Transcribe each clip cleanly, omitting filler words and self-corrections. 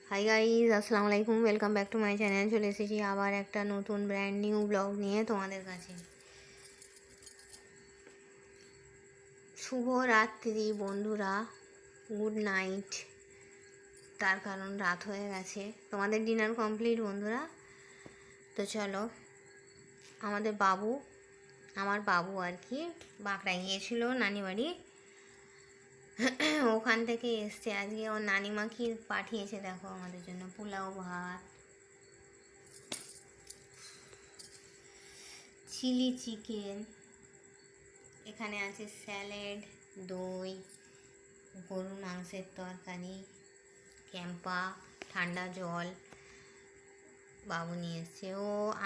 Hi guys, আসসালামু আলাইকুম। Welcome back to my channel. চলে এসেছি আবার একটা নতুন ব্র্যান্ড নিউ ব্লগ নিয়ে তোমাদের কাছে। শুভ রাত্রি বন্ধুরা, গুড নাইট। তার কারণ রাত হয়ে গেছে, তোমাদের ডিনার কমপ্লিট বন্ধুরা? তো চলো, আমার বাবু আর কি বাঁকড়া গিয়েছিল নানি বাড়ি। ওখান থেকে এসছে। আজকে ওর নানিমা কি পাঠিয়েছে দেখো আমাদের জন্য, পোলাও ভাত, চিলি চিকেন, এখানে আছে স্যালাড, দই, গরুর মাংসের তরকারি, ক্যাম্পা, ঠান্ডা জল। বাবু নিয়ে এসছে।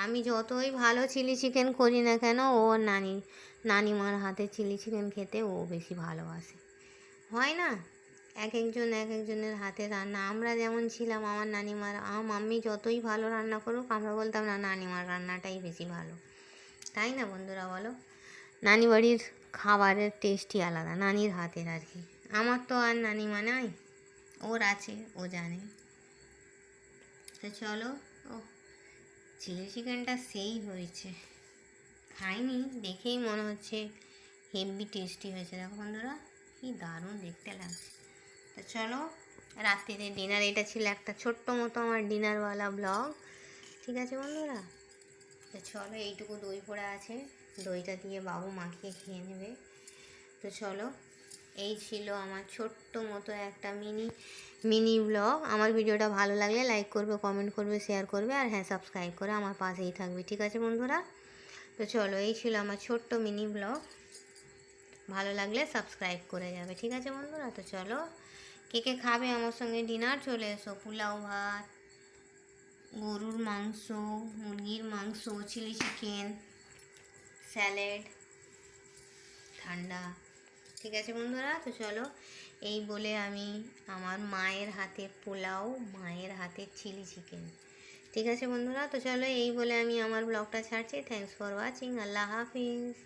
আমি যতই ভালো চিলি চিকেন করি না কেন, ও নানিমার হাতে চিলি চিকেন খেতে ও বেশি ভালোবাসে। হয় না, এক একজনের হাতে রান্না। আমরা যেমন ছিলাম, আমার মাম্মি যতই ভালো রান্না করুক, আমরা বলতাম না নানিমার রান্নাটাই বেশি ভালো। তাই না বন্ধুরা, বলো? নানি বাড়ির খাবারের টেস্টই আলাদা, নানির হাতের আর কি। আমার তো আর নানিমা নাই, ওর আছে, ও জানে। তো চলো, ও চিলি চিকেনটা সেই হয়েছে, খাইনি, দেখেই মনে হচ্ছে হেভি টেস্টি হয়েছে। দেখো বন্ধুরা, কি দারুণ দেখতে লাগছে। তো চলো, রাত্রিতে ডিনার। এটা ছিল একটা ছোট্ট মতো আমার ডিনারওয়ালা ব্লগ, ঠিক আছে বন্ধুরা? তো চলো, এইটুকু দই পড়ে আছে, দইটা দিয়ে বাবু মাখিয়ে খেয়ে নেবে। তো চলো, এই ছিল আমার ছোট্ট মতো একটা মিনি ব্লগ। আমার ভিডিওটা ভালো লাগলে লাইক করবে, কমেন্ট করবে, শেয়ার করবে, আর হ্যাঁ, সাবস্ক্রাইব করে আমার পাশেই থাকবে, ঠিক আছে বন্ধুরা? তো চলো, এই ছিল আমার ছোট্ট মিনি ব্লগ। ভালো লাগলে সাবস্ক্রাইব করে যাবে, ঠিক আছে বন্ধুরা? তো চলো, কে কে খাবে আমার সঙ্গে ডিনার, চলে এসো। পোলাও ভাত, গরুর মাংস, মুরগির মাংস, চিলি চিকেন, স্যালাড, ঠান্ডা, ঠিক আছে বন্ধুরা? তো চলো, এই বলে আমি আমার মায়ের হাতে পোলাও, মায়ের হাতে চিলি চিকেন, ঠিক আছে বন্ধুরা? তো চলো, এই বলে আমি আমার ব্লগটা ছাড়ছি। Thanks for watching. Allah Hafiz.